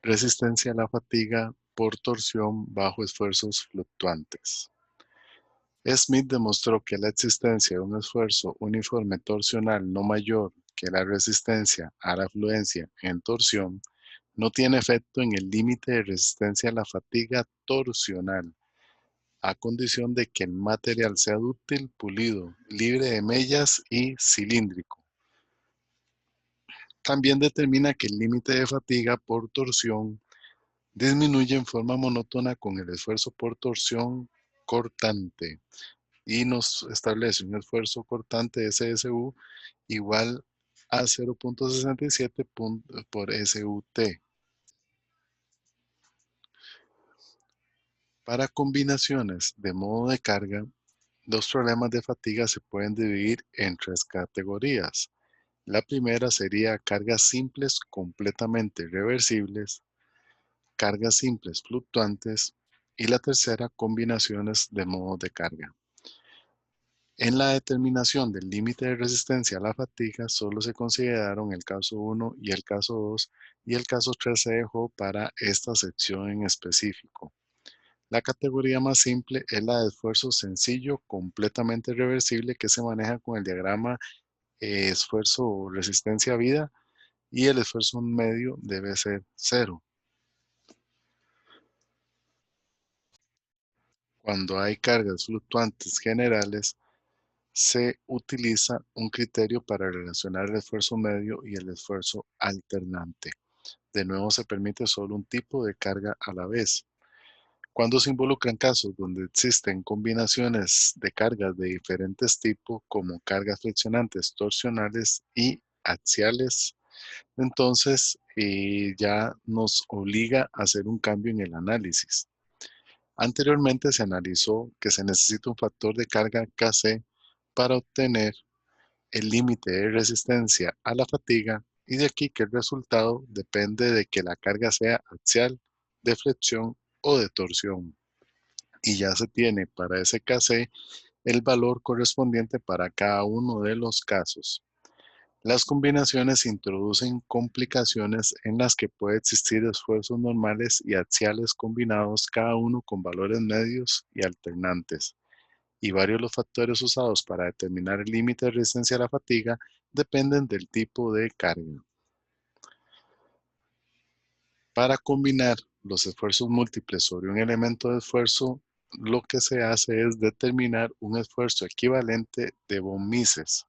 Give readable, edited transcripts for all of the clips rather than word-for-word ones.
Resistencia a la fatiga por torsión bajo esfuerzos fluctuantes. Smith demostró que la existencia de un esfuerzo uniforme torsional no mayor que la resistencia a la fluencia en torsión no tiene efecto en el límite de resistencia a la fatiga torsional, a condición de que el material sea dúctil, pulido, libre de mellas y cilíndrico. También determina que el límite de fatiga por torsión disminuye en forma monótona con el esfuerzo por torsión cortante y nos establece un esfuerzo cortante SSU igual a 0.67 por SUT. Para combinaciones de modo de carga, los problemas de fatiga se pueden dividir en tres categorías. La primera sería cargas simples completamente reversibles, cargas simples fluctuantes y la tercera combinaciones de modos de carga. En la determinación del límite de resistencia a la fatiga solo se consideraron el caso 1 y el caso 2 y el caso 3 se dejó para esta sección en específico. La categoría más simple es la de esfuerzo sencillo completamente reversible que se maneja con el diagrama esfuerzo resistencia vida y el esfuerzo medio debe ser 0. Cuando hay cargas fluctuantes generales, se utiliza un criterio para relacionar el esfuerzo medio y el esfuerzo alternante. De nuevo, se permite solo un tipo de carga a la vez. Cuando se involucran casos donde existen combinaciones de cargas de diferentes tipos, como cargas flexionantes, torsionales y axiales, entonces ya nos obliga a hacer un cambio en el análisis. Anteriormente se analizó que se necesita un factor de carga Kc para obtener el límite de resistencia a la fatiga y de aquí que el resultado depende de que la carga sea axial, de flexión o de torsión. Y ya se tiene para ese Kc el valor correspondiente para cada uno de los casos. Las combinaciones introducen complicaciones en las que puede existir esfuerzos normales y axiales combinados, cada uno con valores medios y alternantes. Y varios de los factores usados para determinar el límite de resistencia a la fatiga dependen del tipo de carga. Para combinar los esfuerzos múltiples sobre un elemento de esfuerzo, lo que se hace es determinar un esfuerzo equivalente de von Mises.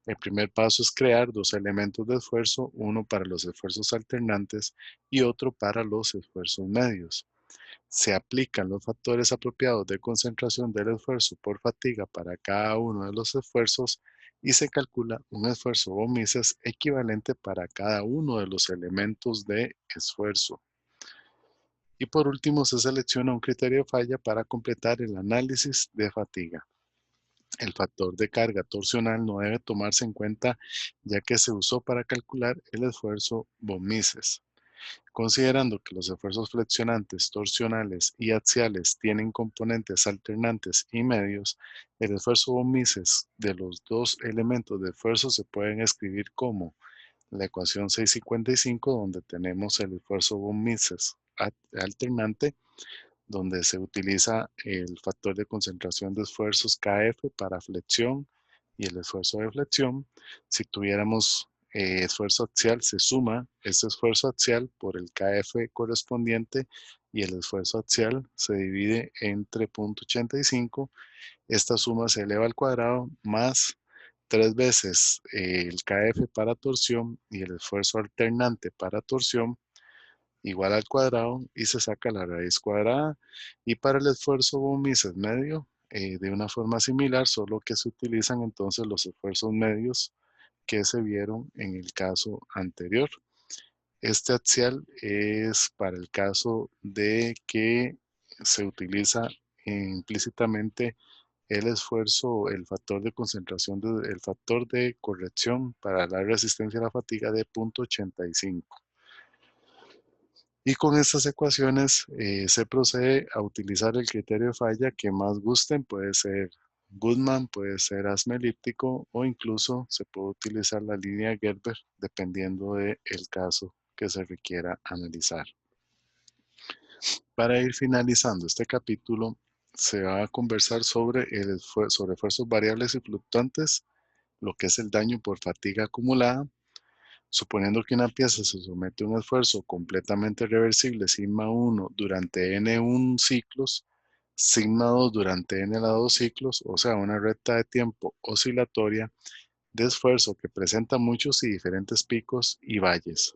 El primer paso es crear dos elementos de esfuerzo, uno para los esfuerzos alternantes y otro para los esfuerzos medios. Se aplican los factores apropiados de concentración del esfuerzo por fatiga para cada uno de los esfuerzos y se calcula un esfuerzo von Mises equivalente para cada uno de los elementos de esfuerzo. Y por último, se selecciona un criterio de falla para completar el análisis de fatiga. El factor de carga torsional no debe tomarse en cuenta ya que se usó para calcular el esfuerzo von Mises. Considerando que los esfuerzos flexionantes, torsionales y axiales tienen componentes alternantes y medios, el esfuerzo von Mises de los dos elementos de esfuerzo se pueden escribir como la ecuación 655, donde tenemos el esfuerzo von Mises alternante, donde se utiliza el factor de concentración de esfuerzos KF para flexión y el esfuerzo de flexión. Si tuviéramos esfuerzo axial, se suma ese esfuerzo axial por el KF correspondiente y el esfuerzo axial se divide entre 0.85. Esta suma se eleva al cuadrado más 3 veces el KF para torsión y el esfuerzo alternante para torsión igual al cuadrado y se saca la raíz cuadrada. Y para el esfuerzo von Mises medio, de una forma similar, solo que se utilizan entonces los esfuerzos medios que se vieron en el caso anterior. Este axial es para el caso de que se utiliza implícitamente el esfuerzo, el factor de concentración, el factor de corrección para la resistencia a la fatiga de 0.85. Y con estas ecuaciones se procede a utilizar el criterio de falla que más gusten, puede ser Goodman, puede ser asma elíptico o incluso se puede utilizar la línea Gerber dependiendo del caso que se requiera analizar. Para ir finalizando este capítulo, se va a conversar sobre, sobre esfuerzos variables y fluctuantes, lo que es el daño por fatiga acumulada. Suponiendo que una pieza se somete a un esfuerzo completamente reversible sigma 1 durante n1 ciclos, sigma 2 durante n a 2 ciclos, o sea, una recta de tiempo oscilatoria de esfuerzo que presenta muchos y diferentes picos y valles.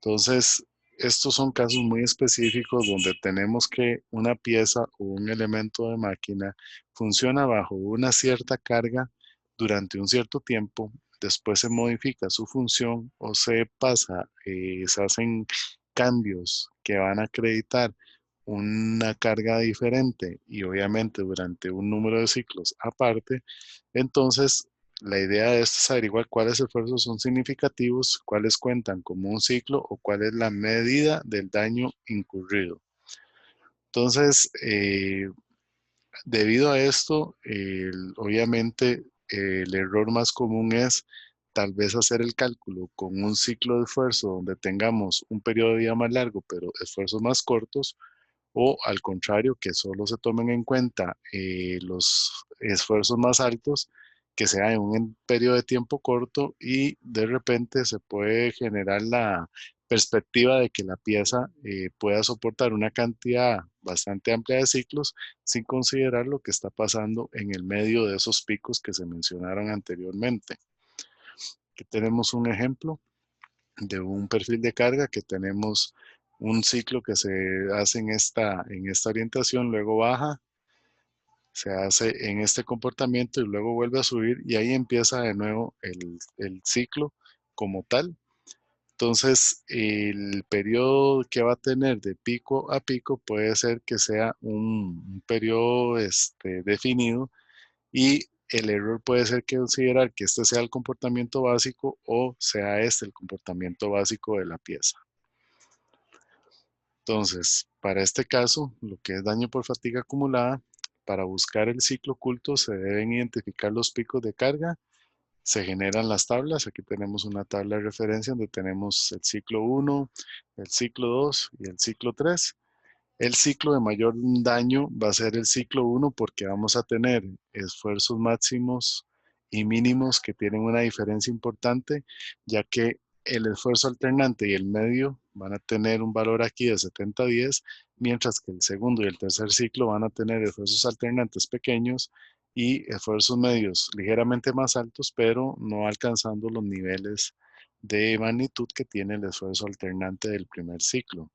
Entonces, estos son casos muy específicos donde tenemos que una pieza o un elemento de máquina funciona bajo una cierta carga durante un cierto tiempo, después se modifica su función o se pasa, se hacen cambios que van a acreditar una carga diferente y obviamente durante un número de ciclos aparte. Entonces la idea de esto es averiguar cuáles esfuerzos son significativos, cuáles cuentan como un ciclo o cuál es la medida del daño incurrido. Entonces, debido a esto, obviamente el error más común es tal vez hacer el cálculo con un ciclo de esfuerzo donde tengamos un periodo de vida más largo, pero esfuerzos más cortos, o al contrario, que solo se tomen en cuenta los esfuerzos más altos que sea en un periodo de tiempo corto y de repente se puede generar la perspectiva de que la pieza pueda soportar una cantidad bastante amplia de ciclos sin considerar lo que está pasando en el medio de esos picos que se mencionaron anteriormente. Aquí tenemos un ejemplo de un perfil de carga que tenemos un ciclo que se hace en esta orientación, luego baja, se hace en este comportamiento y luego vuelve a subir y ahí empieza de nuevo el ciclo como tal. Entonces, el periodo que va a tener de pico a pico puede ser que sea un periodo definido y el error puede ser que considerar que este sea el comportamiento básico o sea este el comportamiento básico de la pieza. Entonces, para este caso, lo que es daño por fatiga acumulada, para buscar el ciclo oculto se deben identificar los picos de carga, se generan las tablas, aquí tenemos una tabla de referencia donde tenemos el ciclo 1, el ciclo 2 y el ciclo 3. El ciclo de mayor daño va a ser el ciclo 1 porque vamos a tener esfuerzos máximos y mínimos que tienen una diferencia importante, ya que el esfuerzo alternante y el medio van a tener un valor aquí de 70-10, mientras que el segundo y el tercer ciclo van a tener esfuerzos alternantes pequeños y esfuerzos medios ligeramente más altos, pero no alcanzando los niveles de magnitud que tiene el esfuerzo alternante del primer ciclo.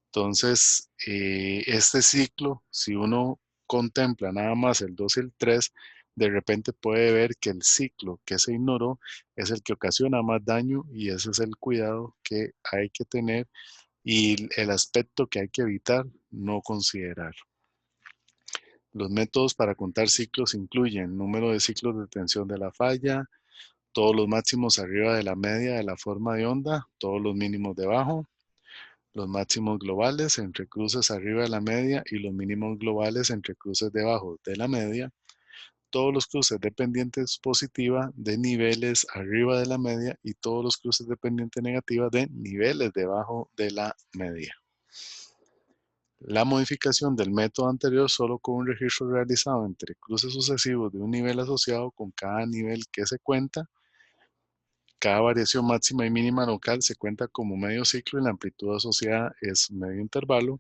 Entonces, este ciclo, si uno contempla nada más el 2 y el 3, de repente puede ver que el ciclo que se ignoró es el que ocasiona más daño y ese es el cuidado que hay que tener y el aspecto que hay que evitar no considerar. Los métodos para contar ciclos incluyen número de ciclos de tensión de la falla, todos los máximos arriba de la media de la forma de onda, todos los mínimos debajo, los máximos globales entre cruces arriba de la media y los mínimos globales entre cruces debajo de la media, todos los cruces de pendiente positiva de niveles arriba de la media y todos los cruces de pendiente negativa de niveles debajo de la media. La modificación del método anterior solo con un registro realizado entre cruces sucesivos de un nivel asociado con cada nivel que se cuenta. Cada variación máxima y mínima local se cuenta como medio ciclo y la amplitud asociada es medio intervalo.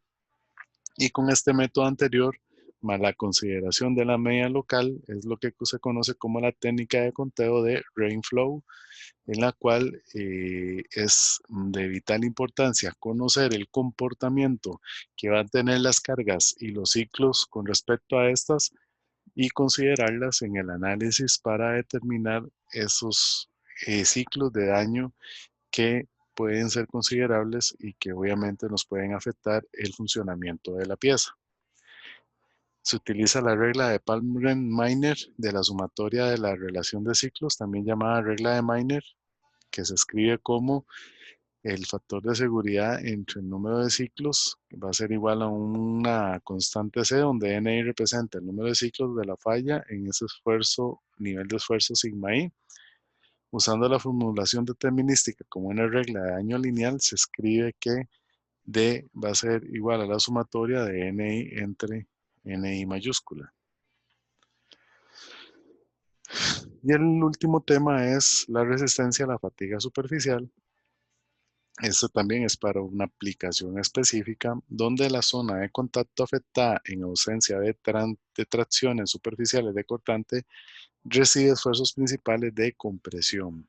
Y con este método anterior, más la consideración de la media local, es lo que se conoce como la técnica de conteo de Rainflow, en la cual es de vital importancia conocer el comportamiento que van a tener las cargas y los ciclos con respecto a estas y considerarlas en el análisis para determinar esos ciclos de daño que pueden ser considerables y que obviamente nos pueden afectar el funcionamiento de la pieza. Se utiliza la regla de Palm-Miner de la sumatoria de la relación de ciclos, también llamada regla de Miner, que se escribe como el factor de seguridad entre el número de ciclos va a ser igual a una constante C, donde Ni representa el número de ciclos de la falla en ese esfuerzo, nivel de esfuerzo sigma I. Usando la formulación determinística como una regla de daño lineal, se escribe que D va a ser igual a la sumatoria de NI entre NI mayúscula. Y el último tema es la resistencia a la fatiga superficial. Esto también es para una aplicación específica donde la zona de contacto afectada en ausencia de tracciones superficiales de cortante recibe esfuerzos principales de compresión.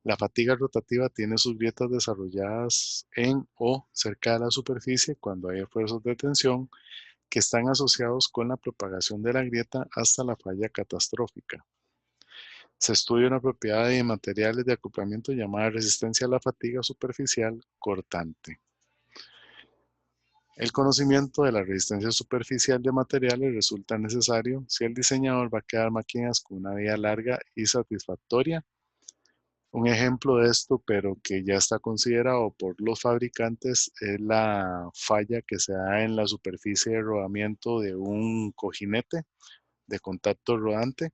La fatiga rotativa tiene sus grietas desarrolladas en o cerca de la superficie cuando hay esfuerzos de tensión que están asociados con la propagación de la grieta hasta la falla catastrófica. Se estudia una propiedad de materiales de acoplamiento llamada resistencia a la fatiga superficial cortante. El conocimiento de la resistencia superficial de materiales resulta necesario si el diseñador va a crear máquinas con una vida larga y satisfactoria. Un ejemplo de esto, pero que ya está considerado por los fabricantes, es la falla que se da en la superficie de rodamiento de un cojinete de contacto rodante,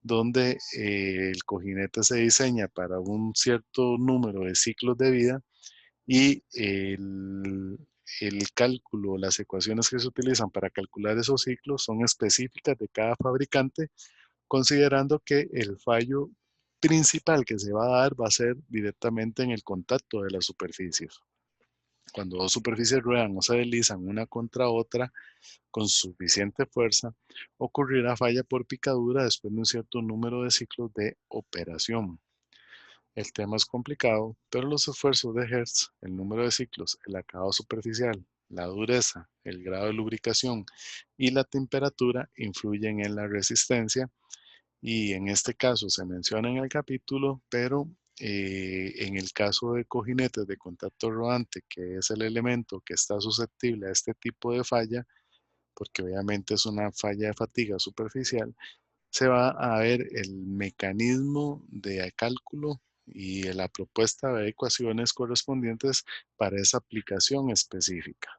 donde el cojinete se diseña para un cierto número de ciclos de vida y el cálculo, las ecuaciones que se utilizan para calcular esos ciclos son específicas de cada fabricante, considerando que el fallo principal que se va a dar va a ser directamente en el contacto de las superficies. Cuando dos superficies ruedan o se deslizan una contra otra con suficiente fuerza, ocurrirá falla por picadura después de un cierto número de ciclos de operación. El tema es complicado, pero los esfuerzos de Hertz, el número de ciclos, el acabado superficial, la dureza, el grado de lubricación y la temperatura influyen en la resistencia, y en este caso se menciona en el capítulo, pero en el caso de cojinetes de contacto rodante, que es el elemento que está susceptible a este tipo de falla, porque obviamente es una falla de fatiga superficial, se va a ver el mecanismo de cálculo y la propuesta de ecuaciones correspondientes para esa aplicación específica.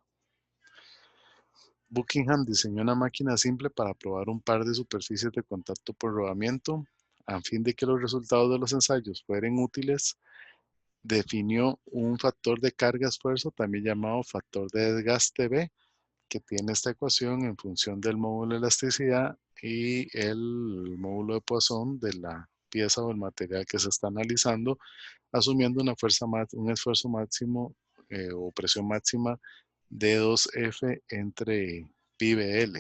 Buckingham diseñó una máquina simple para probar un par de superficies de contacto por rodamiento. A fin de que los resultados de los ensayos fueran útiles, definió un factor de carga-esfuerzo, también llamado factor de desgaste B, que tiene esta ecuación en función del módulo de elasticidad y el módulo de Poisson de la pieza o el material que se está analizando, asumiendo un esfuerzo máximo o presión máxima de 2F entre pi BL.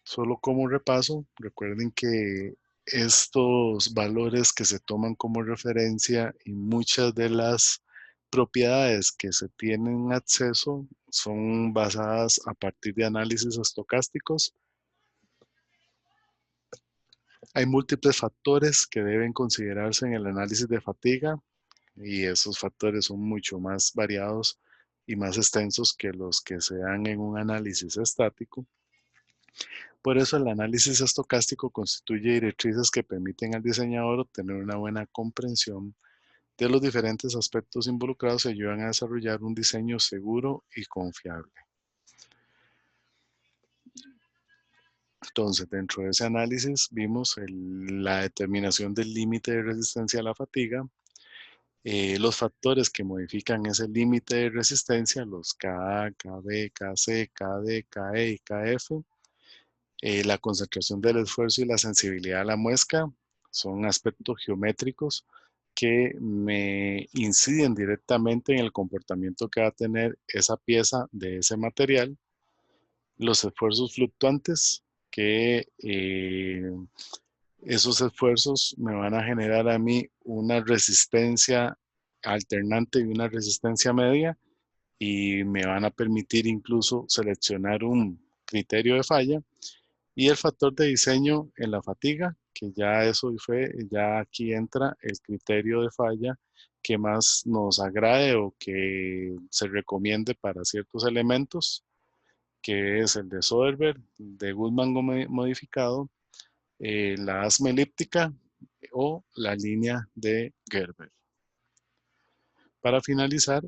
Solo como repaso, recuerden que estos valores que se toman como referencia y muchas de las propiedades que se tienen acceso son basadas a partir de análisis estocásticos. Hay múltiples factores que deben considerarse en el análisis de fatiga y esos factores son mucho más variados y más extensos que los que se dan en un análisis estático. Por eso el análisis estocástico constituye directrices que permiten al diseñador obtener una buena comprensión de los diferentes aspectos involucrados y ayudan a desarrollar un diseño seguro y confiable. Entonces, dentro de ese análisis vimos la determinación del límite de resistencia a la fatiga, los factores que modifican ese límite de resistencia, los Ka, Kb, Kc, Kd, Ke y Kf, la concentración del esfuerzo y la sensibilidad a la muesca son aspectos geométricos que me inciden directamente en el comportamiento que va a tener esa pieza de ese material. Los esfuerzos fluctuantes, que esos esfuerzos me van a generar a mí una resistencia alternante y una resistencia media y me van a permitir incluso seleccionar un criterio de falla. Y el factor de diseño en la fatiga, que ya eso fue, ya aquí entra el criterio de falla que más nos agrade o que se recomiende para ciertos elementos, que es el de Soderbergh, de Guzmán modificado, la asma elíptica o la línea de Gerber. Para finalizar,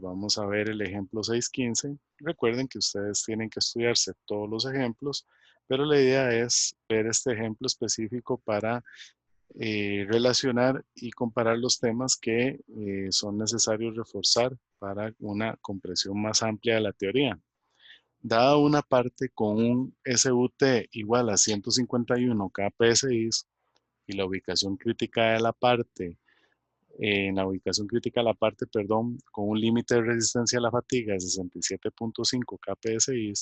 vamos a ver el ejemplo 6.15. Recuerden que ustedes tienen que estudiarse todos los ejemplos, pero la idea es ver este ejemplo específico para relacionar y comparar los temas que son necesarios reforzar para una comprensión más amplia de la teoría. Dada una parte con un SUT igual a 151 kpsi y la ubicación crítica de la parte, en la ubicación crítica de la parte, perdón, con un límite de resistencia a la fatiga de 67.5 kpsi,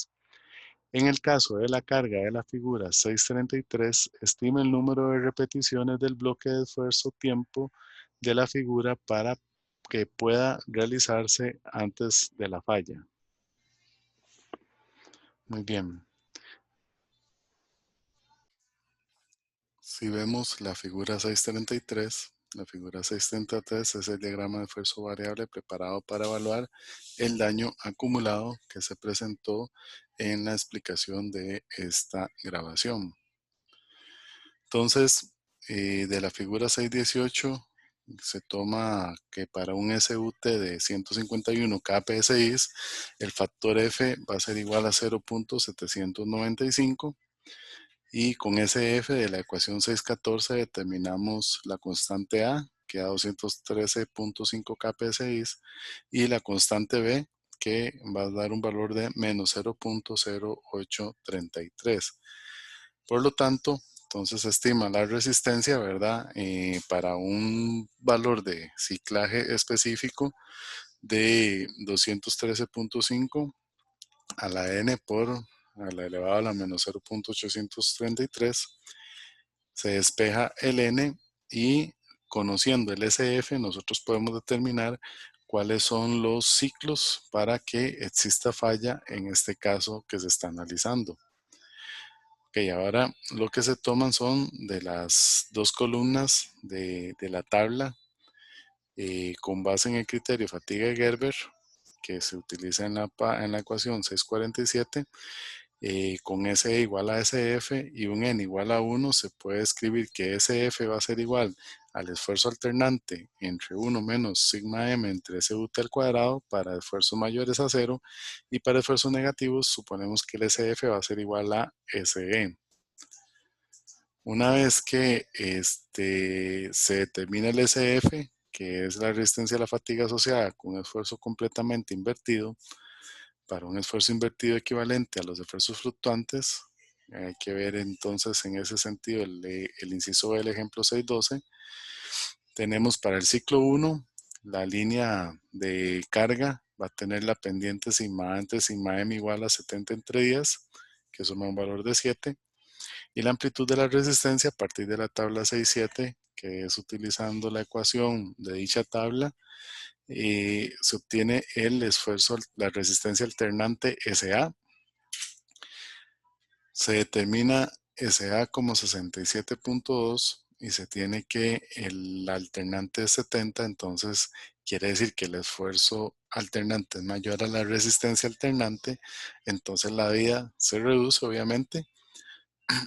en el caso de la carga de la figura 633, estima el número de repeticiones del bloque de esfuerzo-tiempo de la figura para que pueda realizarse antes de la falla. Muy bien. Si vemos la figura 633, la figura 633 es el diagrama de esfuerzo variable preparado para evaluar el daño acumulado que se presentó en la explicación de esta grabación. Entonces, de la figura 618 se toma que para un SUT de 151 kpsi, el factor F va a ser igual a 0.795 y con ese F de la ecuación 614 determinamos la constante A, que da 213.5 kpsi, y la constante B, que va a dar un valor de menos 0.0833. Por lo tanto, entonces se estima la resistencia, ¿verdad? Para un valor de ciclaje específico de 213.5 a la n por a la elevada a la menos 0.833. Se despeja el n y conociendo el SF nosotros podemos determinar cuáles son los ciclos para que exista falla en este caso que se está analizando. Ok, ahora lo que se toman son de las dos columnas de la tabla con base en el criterio fatiga de Gerber que se utiliza en la ecuación 647. Con SE igual a SF y un N igual a 1 se puede escribir que SF va a ser igual al esfuerzo alternante entre 1 menos sigma M entre SUT al cuadrado para esfuerzos mayores a 0 y para esfuerzos negativos suponemos que el SF va a ser igual a SE. Una vez que se determina el SF, que es la resistencia a la fatiga asociada con un esfuerzo completamente invertido, para un esfuerzo invertido equivalente a los esfuerzos fluctuantes, hay que ver entonces en ese sentido el inciso del ejemplo 612. Tenemos para el ciclo 1, la línea de carga va a tener la pendiente sigma A entre sigma M igual a 70 entre días, que suma un valor de 7. Y la amplitud de la resistencia a partir de la tabla 6.7, que es utilizando la ecuación de dicha tabla, se obtiene el esfuerzo, la resistencia alternante SA. Se determina SA como 67.2 y se tiene que el alternante es 70, entonces quiere decir que el esfuerzo alternante es mayor a la resistencia alternante, entonces la vida se reduce obviamente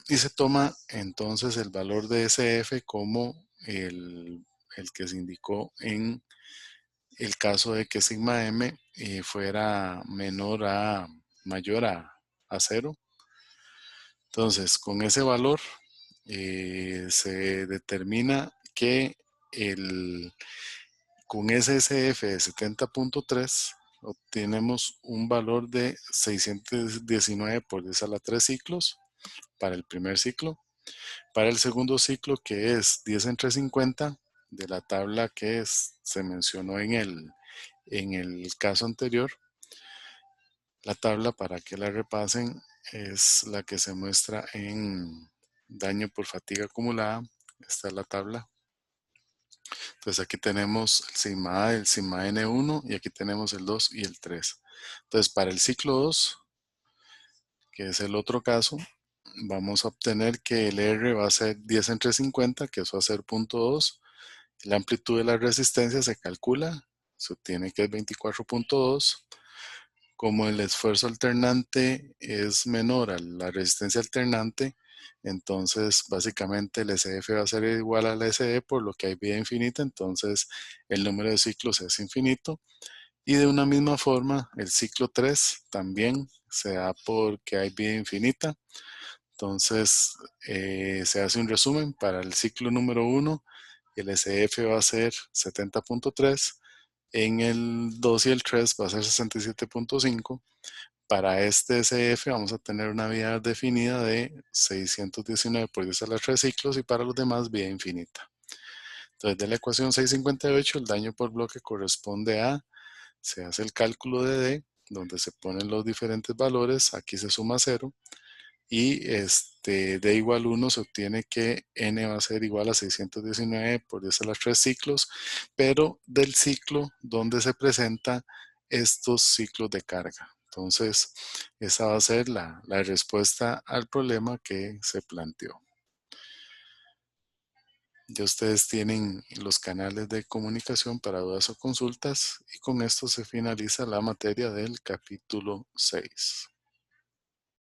y se toma entonces el valor de SF como el que se indicó en el caso de que sigma m fuera mayor a 0. Entonces, con ese valor se determina que con ese SF de 70.3 obtenemos un valor de 619 por 10 a la 3 ciclos para el primer ciclo. Para el segundo ciclo, que es 10 entre 50, de la tabla que se mencionó en el caso anterior, la tabla para que la repasen es la que se muestra en daño por fatiga acumulada. Esta es la tabla. Entonces aquí tenemos el sigma A, el sigma N1 y aquí tenemos el 2 y el 3. Entonces para el ciclo 2, que es el otro caso, vamos a obtener que el R va a ser 10 entre 50, que eso va a ser 0.2. La amplitud de la resistencia se calcula, se obtiene que es 24.2. Como el esfuerzo alternante es menor a la resistencia alternante, entonces básicamente el SF va a ser igual al SE por lo que hay vida infinita, entonces el número de ciclos es infinito. Y de una misma forma, el ciclo 3 también se da porque hay vida infinita. Entonces, se hace un resumen para el ciclo número 1. El SF va a ser 70.3. En el 2 y el 3 va a ser 67.5. Para este SF vamos a tener una vida definida de 619 por 10 a la 3 ciclos y para los demás vida infinita. Entonces, de la ecuación 658, el daño por bloque corresponde a, se hace el cálculo de D, donde se ponen los diferentes valores, aquí se suma 0, y D igual 1 se obtiene que N va a ser igual a 619 por 10 a la 3 ciclos, pero del ciclo donde se presenta estos ciclos de carga. Entonces, esa va a ser la respuesta al problema que se planteó. Ya ustedes tienen los canales de comunicación para dudas o consultas y con esto se finaliza la materia del capítulo 6.